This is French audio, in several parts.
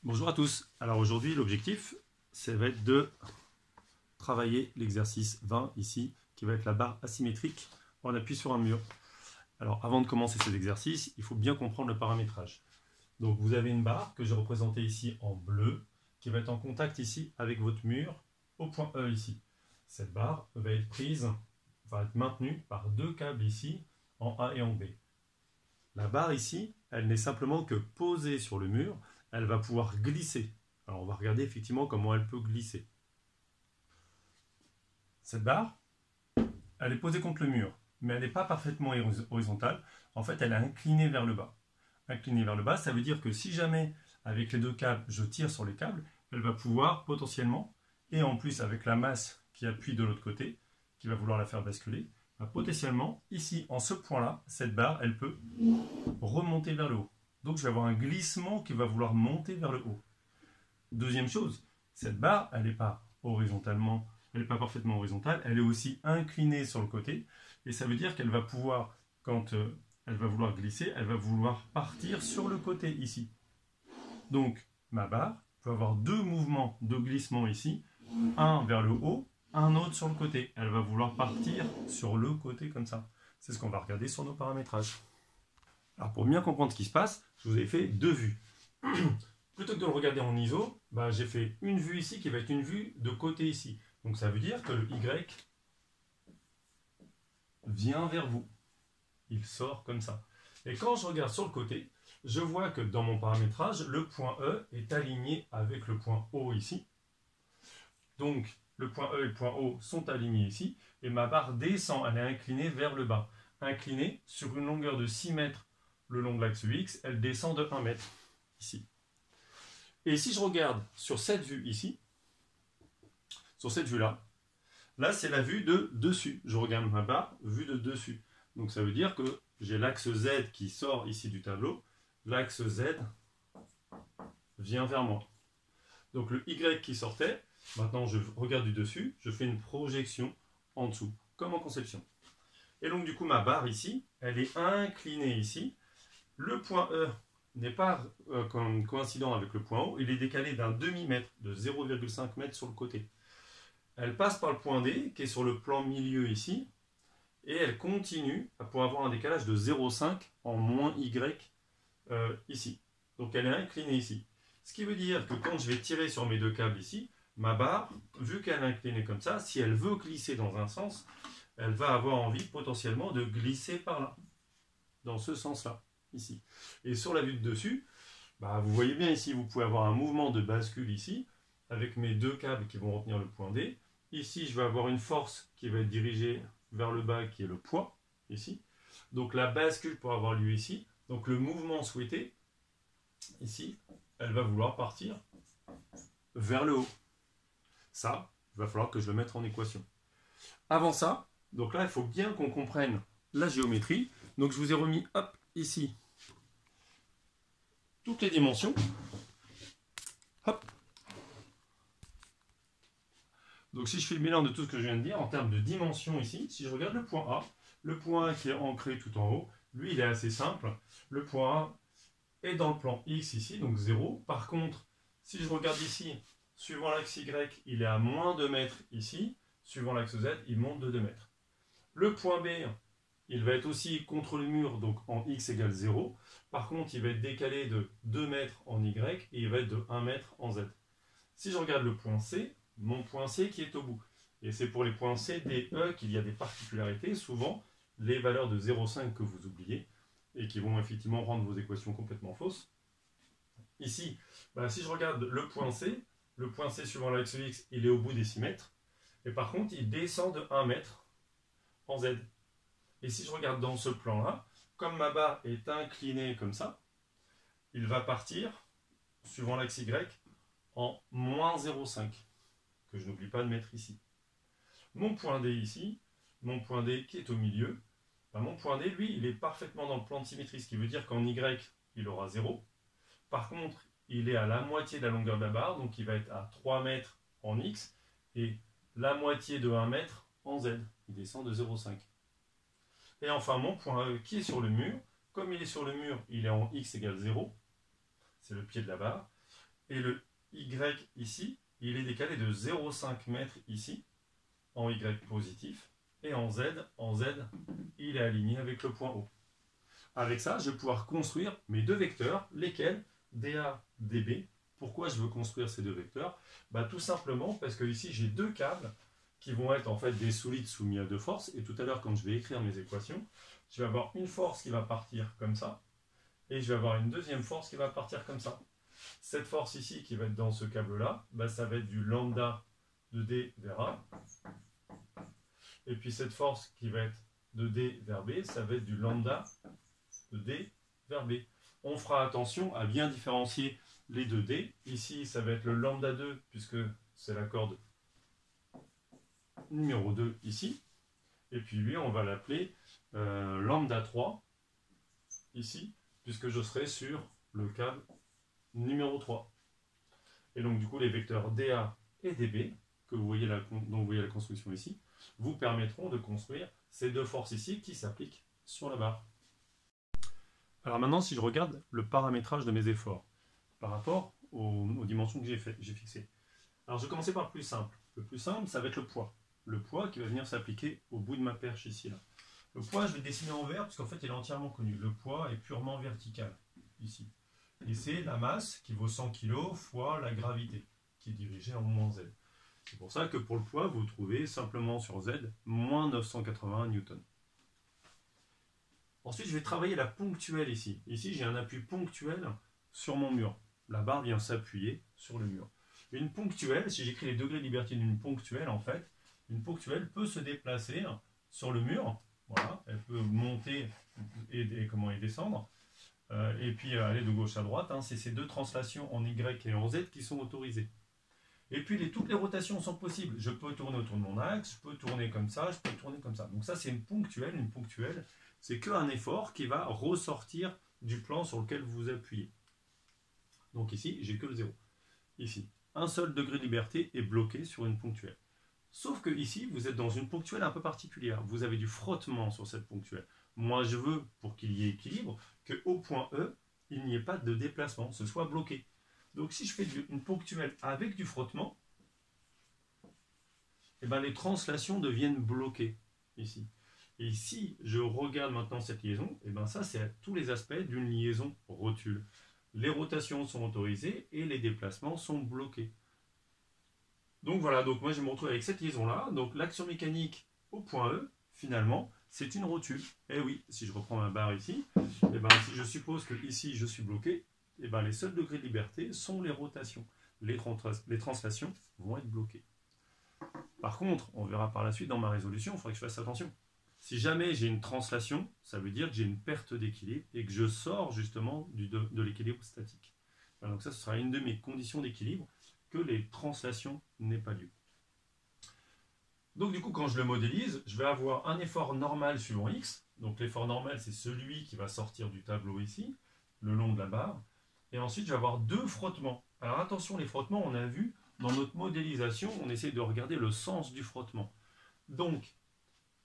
Bonjour à tous. Alors aujourd'hui, l'objectif, ça va être de travailler l'exercice 20 ici, qui va être la barre asymétrique en appui sur un mur. Alors avant de commencer cet exercice, il faut bien comprendre le paramétrage. Donc vous avez une barre que j'ai représentée ici en bleu, qui va être en contact ici avec votre mur au point E ici. Cette barre va être prise, va être maintenue par deux câbles ici, en A et en B. La barre ici, elle n'est simplement que posée sur le mur, elle va pouvoir glisser. Alors on va regarder effectivement comment elle peut glisser. Cette barre, elle est posée contre le mur, mais elle n'est pas parfaitement horizontale. En fait, elle est inclinée vers le bas. Inclinée vers le bas, ça veut dire que si jamais, avec les deux câbles, je tire sur les câbles, elle va pouvoir potentiellement, et en plus avec la masse qui appuie de l'autre côté, qui va vouloir la faire basculer, potentiellement, ici, en ce point-là, cette barre, elle peut remonter vers le haut. Donc je vais avoir un glissement qui va vouloir monter vers le haut. Deuxième chose, cette barre, elle n'est pas horizontalement, elle n'est pas parfaitement horizontale, elle est aussi inclinée sur le côté, et ça veut dire qu'elle va pouvoir, quand elle va vouloir glisser, elle va vouloir partir sur le côté ici. Donc ma barre peut avoir deux mouvements de glissement ici, un vers le haut, un autre sur le côté. Elle va vouloir partir sur le côté comme ça. C'est ce qu'on va regarder sur nos paramétrages. Alors pour bien comprendre ce qui se passe, je vous ai fait deux vues. Plutôt que de le regarder en ISO, j'ai fait une vue ici qui va être une vue de côté ici. Donc ça veut dire que le Y vient vers vous. Il sort comme ça. Et quand je regarde sur le côté, je vois que dans mon paramétrage, le point E est aligné avec le point O ici. Donc le point E et le point O sont alignés ici. Et ma barre descend, elle est inclinée vers le bas. Inclinée sur une longueur de 6 mètres le long de l'axe X, elle descend de 1 mètre ici. Et si je regarde sur cette vue ici, sur cette vue-là, là c'est la vue de dessus. Je regarde ma barre, vue de dessus. Donc ça veut dire que j'ai l'axe Z qui sort ici du tableau. L'axe Z vient vers moi. Donc le Y qui sortait, maintenant je regarde du dessus, je fais une projection en dessous, comme en conception. Et donc du coup ma barre ici, elle est inclinée ici. Le point E n'est pas coïncident avec le point O, il est décalé d'un demi-mètre, de 0,5 m sur le côté. Elle passe par le point D, qui est sur le plan milieu ici, et elle continue pour avoir un décalage de 0,5 en moins Y ici. Donc elle est inclinée ici. Ce qui veut dire que quand je vais tirer sur mes deux câbles ici, ma barre, vu qu'elle est inclinée comme ça, si elle veut glisser dans un sens, elle va avoir envie potentiellement de glisser par là, dans ce sens-là. Ici. Et sur la vue de dessus, vous voyez bien ici, vous pouvez avoir un mouvement de bascule ici, avec mes deux câbles qui vont retenir le point D. Ici, je vais avoir une force qui va être dirigée vers le bas, qui est le poids, ici. Donc la bascule pour avoir lieu ici. Donc le mouvement souhaité, ici, elle va vouloir partir vers le haut. Ça, il va falloir que je le mette en équation. Avant ça, donc là, il faut bien qu'on comprenne la géométrie. Donc je vous ai remis, hop, ici, toutes les dimensions. Hop. Donc si je fais le bilan de tout ce que je viens de dire en termes de dimensions ici, si je regarde le point A qui est ancré tout en haut, lui il est assez simple. Le point A est dans le plan X ici, donc 0. Par contre, si je regarde ici, suivant l'axe Y, il est à moins 2 mètres ici. Suivant l'axe Z, il monte de 2 mètres. Le point B, il va être aussi contre le mur, donc en X égale 0. Par contre, il va être décalé de 2 mètres en Y et il va être de 1 mètre en Z. Si je regarde le point C, mon point C qui est au bout. Et c'est pour les points C, D, E qu'il y a des particularités. Souvent, les valeurs de 0,5 que vous oubliez et qui vont effectivement rendre vos équations complètement fausses. Ici, si je regarde le point C suivant l'axe X, il est au bout des 6 mètres. Et par contre, il descend de 1 mètre en Z. Et si je regarde dans ce plan-là, comme ma barre est inclinée comme ça, il va partir, suivant l'axe Y, en moins 0,5, que je n'oublie pas de mettre ici. Mon point D ici, mon point D qui est au milieu, mon point D, lui, il est parfaitement dans le plan de symétrie, ce qui veut dire qu'en Y, il aura 0. Par contre, il est à la moitié de la longueur de la barre, donc il va être à 3 mètres en X, et la moitié de 1 mètre en Z. Il descend de 0,5. Et enfin, mon point E qui est sur le mur, comme il est sur le mur, il est en X égale 0, c'est le pied de la barre, Et le Y ici, il est décalé de 0,5 mètres ici, en Y positif. Et en Z, il est aligné avec le point O. Avec ça, je vais pouvoir construire mes deux vecteurs, lesquels DA, DB. Pourquoi je veux construire ces deux vecteurs? Tout simplement parce que ici, j'ai deux câbles qui vont être en fait des solides soumis à deux forces. Et tout à l'heure, quand je vais écrire mes équations, je vais avoir une force qui va partir comme ça. Et je vais avoir une deuxième force qui va partir comme ça. Cette force ici qui va être dans ce câble-là, ça va être du lambda de D vers A. Et puis cette force qui va être de D vers B, ça va être du lambda de D vers B. On fera attention à bien différencier les deux D. Ici, ça va être le lambda 2, puisque c'est la corde numéro 2 ici. Et puis lui, on va l'appeler lambda 3, ici, puisque je serai sur le câble numéro 3. Et donc, du coup, les vecteurs DA et DB, dont vous voyez la construction ici, vous permettront de construire ces deux forces ici qui s'appliquent sur la barre. Alors maintenant, si je regarde le paramétrage de mes efforts par rapport aux dimensions que j'ai fixées. Alors, je vais commencer par le plus simple. Le plus simple, ça va être le poids. Le poids qui va venir s'appliquer au bout de ma perche ici. Là. Le poids, je vais le dessiner en vert parce qu'en fait, il est entièrement connu. Le poids est purement vertical, ici. Et c'est la masse qui vaut 100 kg fois la gravité, qui est dirigée en moins Z. C'est pour ça que pour le poids, vous trouvez simplement sur Z, moins 981 newtons. Ensuite, je vais travailler la ponctuelle ici. Ici, j'ai un appui ponctuel sur mon mur. La barre vient s'appuyer sur le mur. Une ponctuelle, si j'écris les degrés de liberté d'une ponctuelle, en fait, une ponctuelle peut se déplacer sur le mur. Voilà, elle peut monter et descendre. Et puis aller de gauche à droite. C'est ces deux translations en Y et en Z qui sont autorisées. Et puis toutes les rotations sont possibles. Je peux tourner autour de mon axe, je peux tourner comme ça, je peux tourner comme ça. Donc ça, c'est une ponctuelle. Une ponctuelle, c'est qu'un effort qui va ressortir du plan sur lequel vous vous appuyez. Donc ici, j'ai que le 0. Ici, un seul degré de liberté est bloqué sur une ponctuelle. Sauf que ici, vous êtes dans une ponctuelle un peu particulière. Vous avez du frottement sur cette ponctuelle. Moi, je veux, pour qu'il y ait équilibre, qu'au point E, il n'y ait pas de déplacement, ce soit bloqué. Donc si je fais une ponctuelle avec du frottement, les translations deviennent bloquées ici. Et si je regarde maintenant cette liaison, ça c'est tous les aspects d'une liaison rotule. Les rotations sont autorisées et les déplacements sont bloqués. Donc voilà, donc moi je me retrouve avec cette liaison-là. Donc l'action mécanique au point E, finalement, c'est une rotule. Et oui, si je reprends ma barre ici, si je suppose que ici je suis bloqué, les seuls degrés de liberté sont les rotations. Les translations vont être bloquées. Par contre, on verra par la suite dans ma résolution, il faudrait que je fasse attention. Si jamais j'ai une translation, ça veut dire que j'ai une perte d'équilibre et que je sors justement de l'équilibre statique. Donc ça, ce sera une de mes conditions d'équilibre, que les translations n'aient pas lieu. Donc du coup, quand je le modélise, je vais avoir un effort normal suivant X. Donc l'effort normal, c'est celui qui va sortir du tableau ici, le long de la barre. Et ensuite, je vais avoir deux frottements. Alors attention, les frottements, on a vu, dans notre modélisation, on essaie de regarder le sens du frottement. Donc,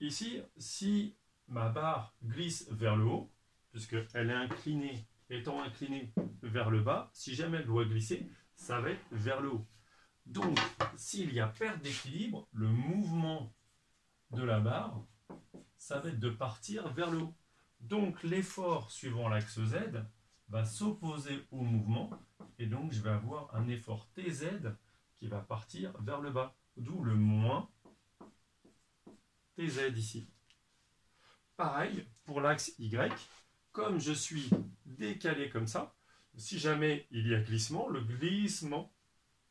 ici, si ma barre glisse vers le haut, puisqu'elle est inclinée, étant inclinée vers le bas, si jamais elle doit glisser, ça va être vers le haut. Donc, s'il y a perte d'équilibre, le mouvement de la barre, ça va être de partir vers le haut. Donc, l'effort suivant l'axe Z va s'opposer au mouvement, et donc je vais avoir un effort TZ qui va partir vers le bas, d'où le moins TZ ici. Pareil pour l'axe Y, comme je suis décalé comme ça, si jamais il y a glissement, le glissement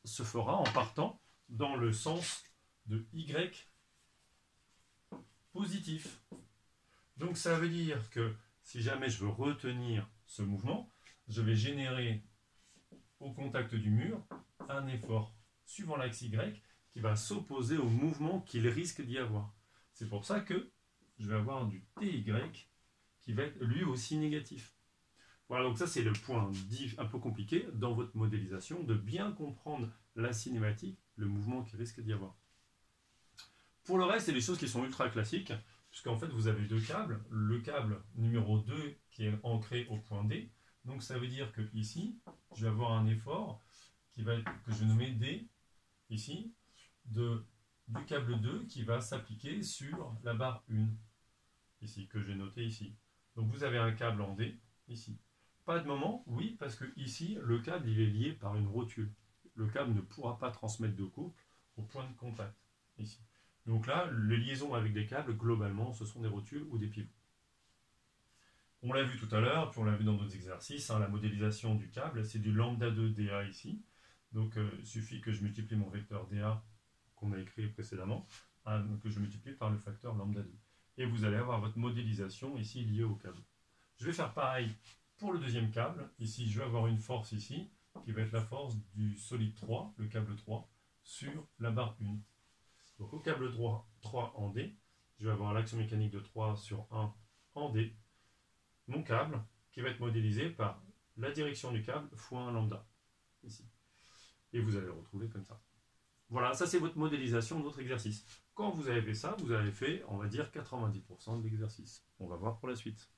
se fera en partant dans le sens de Y positif. Donc ça veut dire que si jamais je veux retenir ce mouvement, je vais générer au contact du mur un effort suivant l'axe Y qui va s'opposer au mouvement qu'il risque d'y avoir. C'est pour ça que je vais avoir du TY qui va être lui aussi négatif. Voilà, donc ça c'est le point un peu compliqué dans votre modélisation, de bien comprendre la cinématique, le mouvement qu'il risque d'y avoir. Pour le reste, c'est des choses qui sont ultra classiques, puisqu'en fait vous avez deux câbles, le câble numéro 2 qui est ancré au point D, donc ça veut dire que ici, je vais avoir un effort qui va être, que je vais nommer D, ici, du câble 2 qui va s'appliquer sur la barre 1, ici, que j'ai noté ici. Donc vous avez un câble en D, ici. Pas de moment, oui, parce que ici, le câble il est lié par une rotule. Le câble ne pourra pas transmettre de couple au point de contact, ici. Donc là, les liaisons avec des câbles, globalement, ce sont des rotules ou des pivots. On l'a vu tout à l'heure, puis on l'a vu dans d'autres exercices, hein, la modélisation du câble, c'est du lambda 2 dA ici. Donc il suffit que je multiplie mon vecteur dA qu'on a écrit précédemment, que je multiplie par le facteur lambda 2. Et vous allez avoir votre modélisation ici liée au câble. Je vais faire pareil pour le deuxième câble. Ici, je vais avoir une force ici, qui va être la force du solide 3, le câble 3, sur la barre 1. Donc au câble 3 en D, je vais avoir l'action mécanique de 3 sur 1 en D. Mon câble qui va être modélisé par la direction du câble fois un lambda, ici. Et vous allez le retrouver comme ça. Voilà, ça c'est votre modélisation de votre exercice. Quand vous avez fait ça, vous avez fait, on va dire, 90% de l'exercice. On va voir pour la suite.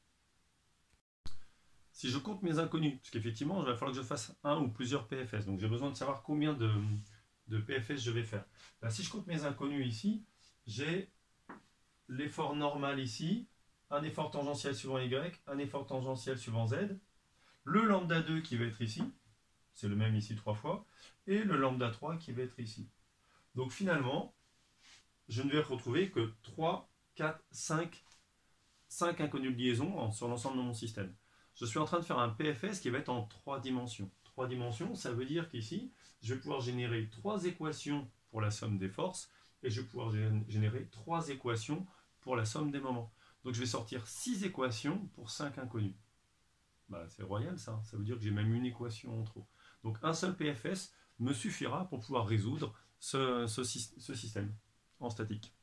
Si je compte mes inconnus, parce qu'effectivement, il va falloir que je fasse un ou plusieurs PFS, donc j'ai besoin de savoir combien de PFS je vais faire. Là, si je compte mes inconnus ici, j'ai l'effort normal ici, un effort tangentiel suivant Y, un effort tangentiel suivant Z, le lambda 2 qui va être ici, c'est le même ici 3 fois, et le lambda 3 qui va être ici. Donc finalement, je ne vais retrouver que 3, 4, 5 inconnus de liaison sur l'ensemble de mon système. Je suis en train de faire un PFS qui va être en 3 dimensions. 3 dimensions, ça veut dire qu'ici, je vais pouvoir générer 3 équations pour la somme des forces, et je vais pouvoir générer 3 équations pour la somme des moments. Donc je vais sortir 6 équations pour 5 inconnus. Bah, c'est royal ça, ça veut dire que j'ai même une équation en trop. Donc un seul PFS me suffira pour pouvoir résoudre ce système en statique.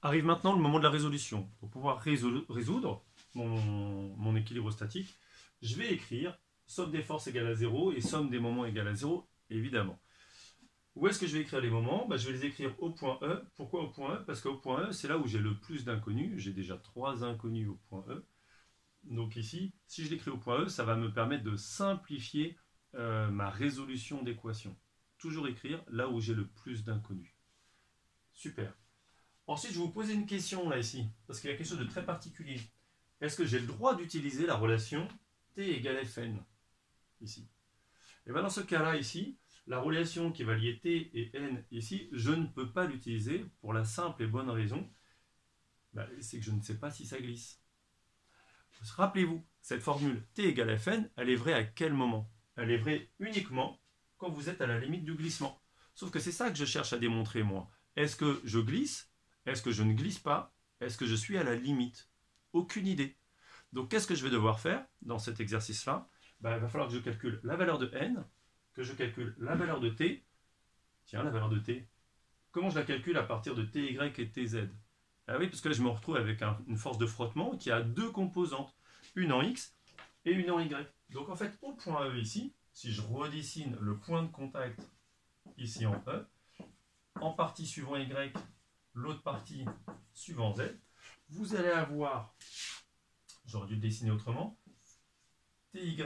Arrive maintenant le moment de la résolution. Pour pouvoir résoudre mon équilibre statique, je vais écrire somme des forces égale à 0 et somme des moments égale à 0, évidemment. Où est-ce que je vais écrire les moments? Je vais les écrire au point E. Pourquoi au point E? Parce qu'au point E, c'est là où j'ai le plus d'inconnus. J'ai déjà 3 inconnus au point E. Donc ici, si je l'écris au point E, ça va me permettre de simplifier ma résolution d'équation. Toujours écrire là où j'ai le plus d'inconnus. Super. Ensuite, je vais vous poser une question là ici, parce qu'il y a quelque chose de très particulier. Est-ce que j'ai le droit d'utiliser la relation T égale Fn ici? Et bien dans ce cas-là ici, la relation qui va lier T et N ici, je ne peux pas l'utiliser pour la simple et bonne raison, c'est que je ne sais pas si ça glisse. Rappelez-vous, cette formule T égale Fn, elle est vraie à quel moment? Elle est vraie uniquement quand vous êtes à la limite du glissement. Sauf que c'est ça que je cherche à démontrer moi. Est-ce que je glisse? Est-ce que je ne glisse pas? Est-ce que je suis à la limite? Aucune idée. Donc qu'est-ce que je vais devoir faire dans cet exercice-là? Il va falloir que je calcule la valeur de N, que je calcule la valeur de T. Tiens, la valeur de T. Comment je la calcule à partir de TY et TZ? Ah oui, parce que là, je me retrouve avec une force de frottement qui a 2 composantes, une en X et une en Y. Donc en fait, au point E ici, si je redessine le point de contact ici en E, en partie suivant Y, l'autre partie suivant Z, vous allez avoir, j'aurais dû le dessiner autrement, TY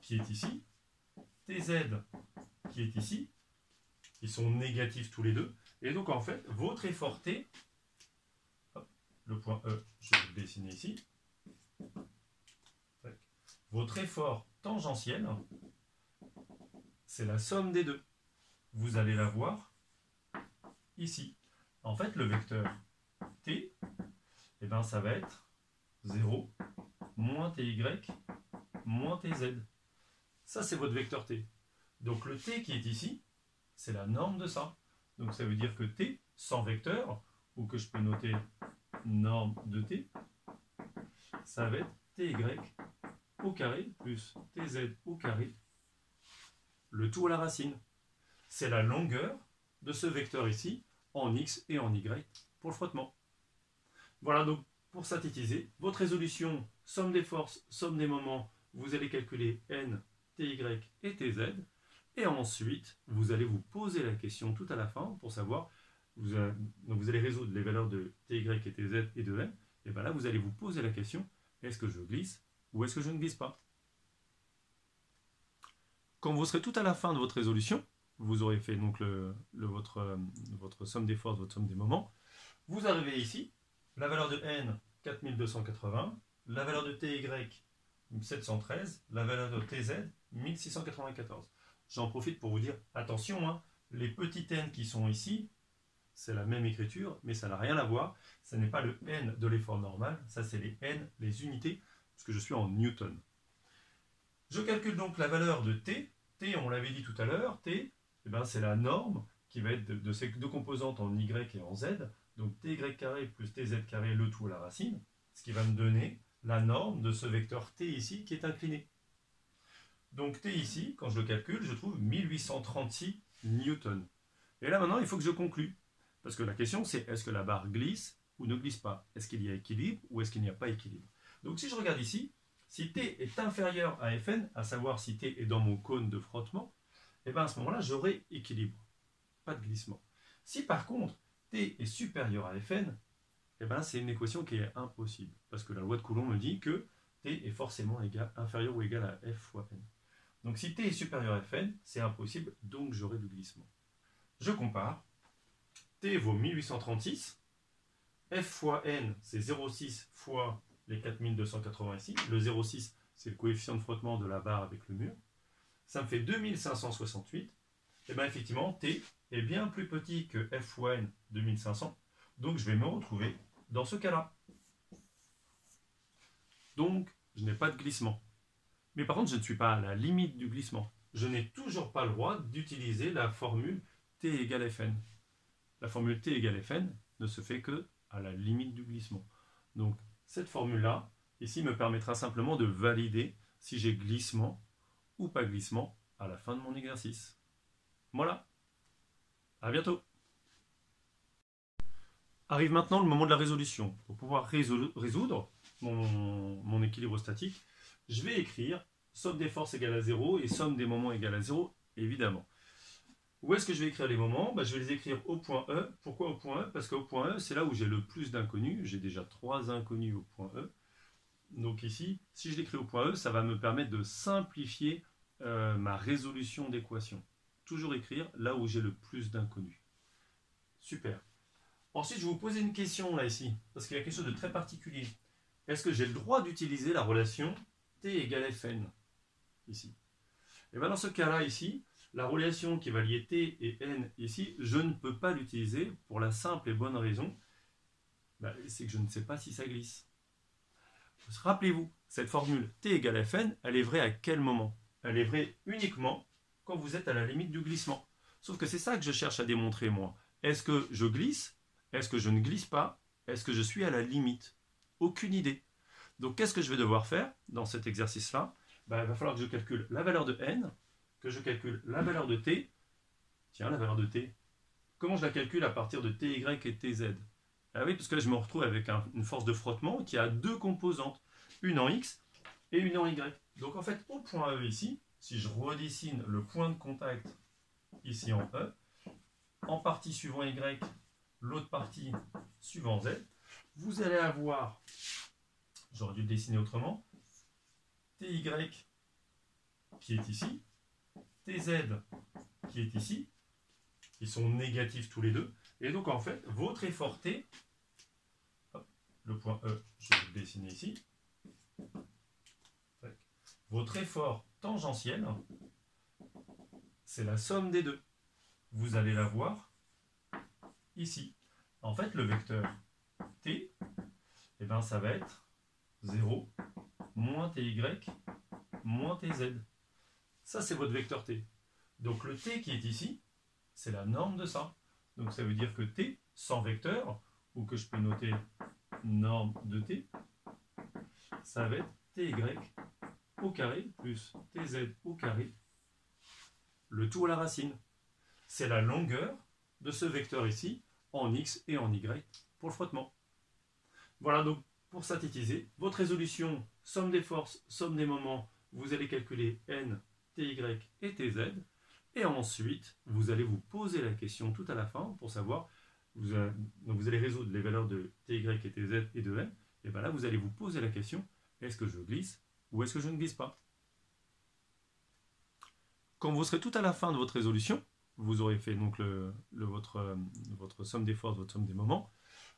qui est ici, TZ qui est ici, ils sont négatifs tous les deux, et donc en fait, votre effort T, hop, le point E, je vais le dessiner ici, votre effort tangentiel, c'est la somme des deux. Vous allez la voir ici. En fait, le vecteur T, ça va être 0 moins TY moins TZ. Ça, c'est votre vecteur T. Donc le T qui est ici, c'est la norme de ça. Donc ça veut dire que T, sans vecteur, ou que je peux noter norme de T, ça va être TY au carré plus TZ au carré, le tout à la racine. C'est la longueur de ce vecteur ici, en X et en Y, pour le frottement. Voilà, donc pour synthétiser, votre résolution, somme des forces, somme des moments, vous allez calculer N, TY et TZ, et ensuite, vous allez vous poser la question tout à la fin pour savoir, donc vous allez résoudre les valeurs de TY et TZ et de N, et bien là, vous allez vous poser la question, est-ce que je glisse ou est-ce que je ne glisse pas? quand vous serez tout à la fin de votre résolution, vous aurez fait donc votre somme des forces, votre somme des moments, vous arrivez ici, la valeur de n, 4280, la valeur de ty, 713, la valeur de tz, 1694. J'en profite pour vous dire, attention, hein, les petits n qui sont ici, c'est la même écriture, mais ça n'a rien à voir. Ce n'est pas le n de l'effort normal, ça c'est les n, les unités, parce que je suis en newton. Je calcule donc la valeur de t. T, on l'avait dit tout à l'heure, t, eh ben, c'est la norme qui va être de ces deux composantes en y et en z. Donc ty carré plus tz carré, le tout à la racine, ce qui va me donner la norme de ce vecteur t ici qui est incliné. Donc t ici, quand je le calcule, je trouve 1836 newtons. Et là maintenant, il faut que je conclue. Parce que la question c'est, est-ce que la barre glisse ou ne glisse pas? Est-ce qu'il y a équilibre ou est-ce qu'il n'y a pas équilibre? Donc si je regarde ici, si t est inférieur à Fn, à savoir si t est dans mon cône de frottement, et bien à ce moment-là, j'aurai équilibre, pas de glissement. Si par contre, t est supérieur à Fn, et bien c'est une équation qui est impossible. Parce que la loi de Coulomb me dit que t est forcément inférieur ou égal à F fois n. Donc si t est supérieur à Fn, c'est impossible, donc j'aurai du glissement. Je compare. T vaut 1836, F fois N, c'est 0,6 fois les 4280 ici. Le 0,6, c'est le coefficient de frottement de la barre avec le mur. Ça me fait 2568. Et bien effectivement, T est bien plus petit que F fois N, 2500. Donc je vais me retrouver dans ce cas-là. Donc, je n'ai pas de glissement. Mais par contre, je ne suis pas à la limite du glissement. Je n'ai toujours pas le droit d'utiliser la formule T égale Fn. La formule T égale Fn ne se fait que à la limite du glissement. Donc cette formule-là, ici, me permettra simplement de valider si j'ai glissement ou pas glissement à la fin de mon exercice. Voilà. À bientôt. Arrive maintenant le moment de la résolution. Pour pouvoir résoudre mon équilibre statique, je vais écrire somme des forces égale à 0 et somme des moments égale à 0, évidemment. Où est-ce que je vais écrire les moments? Je vais les écrire au point E. Pourquoi au point E? Parce qu'au point E, c'est là où j'ai le plus d'inconnus. J'ai déjà 3 inconnus au point E. Donc ici, si je l'écris au point E, ça va me permettre de simplifier ma résolution d'équation. Toujours écrire là où j'ai le plus d'inconnus. Super. Ensuite, je vais vous poser une question là ici, parce qu'il y a quelque chose de très particulier. Est-ce que j'ai le droit d'utiliser la relation T égale Fn ici? Et bien dans ce cas-là ici, la relation qui va lier T et N ici, je ne peux pas l'utiliser pour la simple et bonne raison, c'est que je ne sais pas si ça glisse. Rappelez-vous, cette formule T égale Fn, elle est vraie à quel moment? Elle est vraie uniquement quand vous êtes à la limite du glissement. Sauf que c'est ça que je cherche à démontrer moi. Est-ce que je glisse? Est-ce que je ne glisse pas? Est-ce que je suis à la limite? Aucune idée. Donc qu'est-ce que je vais devoir faire dans cet exercice-là? Il va falloir que je calcule la valeur de N, que je calcule la valeur de T. Tiens, la valeur de T. Comment je la calcule à partir de TY et TZ? Ah oui, parce que là, je me retrouve avec une force de frottement qui a deux composantes, une en X et une en Y. Donc en fait, au point E ici, si je redessine le point de contact ici en E, en partie suivant Y, l'autre partie suivant Z, vous allez avoir, j'aurais dû le dessiner autrement, TY qui est ici, TZ qui est ici, ils sont négatifs tous les deux, et donc en fait, votre effort T, hop, le point E, je vais le dessiner ici, votre effort tangentiel, c'est la somme des deux. Vous allez la voir ici. En fait, le vecteur T, eh ben, ça va être 0 moins TY moins TZ. Ça, c'est votre vecteur T. Donc le T qui est ici, c'est la norme de ça. Donc ça veut dire que T sans vecteur, ou que je peux noter norme de T, ça va être TY au carré plus TZ au carré, le tout à la racine. C'est la longueur de ce vecteur ici, en X et en Y, pour le frottement. Voilà donc, pour synthétiser, votre résolution, somme des forces, somme des moments, vous allez calculer N, TY et TZ, et ensuite, vous allez vous poser la question tout à la fin pour savoir, donc vous allez résoudre les valeurs de TY et TZ et de N, et bien là, vous allez vous poser la question, est-ce que je glisse ou est-ce que je ne glisse pas? Quand vous serez tout à la fin de votre résolution, vous aurez fait donc votre somme des forces, votre somme des moments,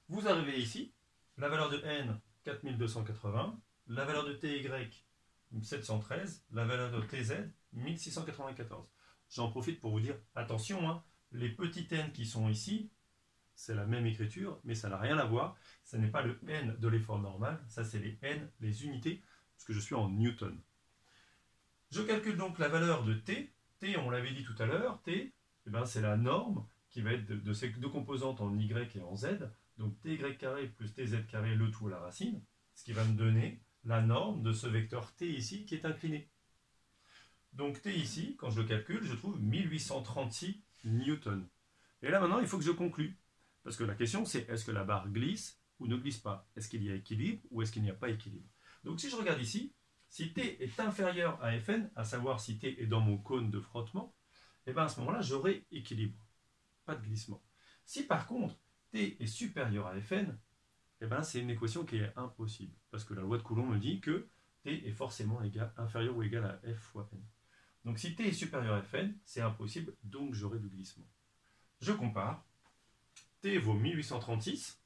vous arrivez ici, la valeur de n, 4280, la valeur de ty, 713, la valeur de tz, 1694. J'en profite pour vous dire, attention, hein, les petits n qui sont ici, c'est la même écriture, mais ça n'a rien à voir. Ce n'est pas le n de l'effort normal, ça c'est les n, les unités, parce que je suis en newton. Je calcule donc la valeur de t. T, on l'avait dit tout à l'heure, t, eh ben, c'est la norme qui va être de ces deux composantes en y et en z. Donc ty carré plus tz carré, le tout à la racine, ce qui va me donner la norme de ce vecteur t ici qui est incliné. Donc t ici, quand je le calcule, je trouve 1836 newtons. Et là maintenant, il faut que je conclue. Parce que la question c'est, est-ce que la barre glisse ou ne glisse pas? Est-ce qu'il y a équilibre ou est-ce qu'il n'y a pas équilibre? Donc si je regarde ici, si t est inférieur à Fn, à savoir si t est dans mon cône de frottement, et bien à ce moment-là, j'aurai équilibre, pas de glissement. Si par contre, t est supérieur à Fn, et bien c'est une équation qui est impossible, parce que la loi de Coulomb me dit que t est forcément inférieur ou égal à F fois n. Donc si t est supérieur à Fn, c'est impossible, donc j'aurai du glissement. Je compare, t vaut 1836,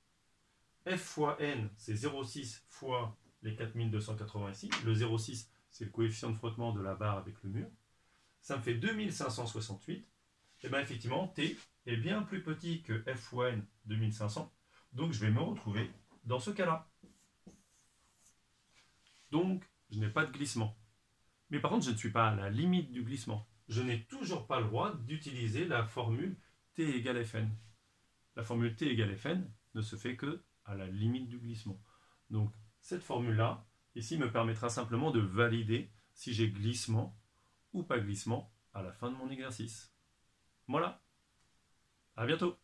F fois n, c'est 0,6 fois les 4280 ici. Le 0,6, c'est le coefficient de frottement de la barre avec le mur. Ça me fait 2568. Et bien effectivement, t est bien plus petit que F fois n, 2500. Donc je vais me retrouver dans ce cas-là. Donc, je n'ai pas de glissement. Mais par contre, je ne suis pas à la limite du glissement. Je n'ai toujours pas le droit d'utiliser la formule t égale Fn. La formule t égale Fn ne se fait que à la limite du glissement. Donc, cette formule-là, ici, me permettra simplement de valider si j'ai glissement ou pas glissement à la fin de mon exercice. Voilà. À bientôt.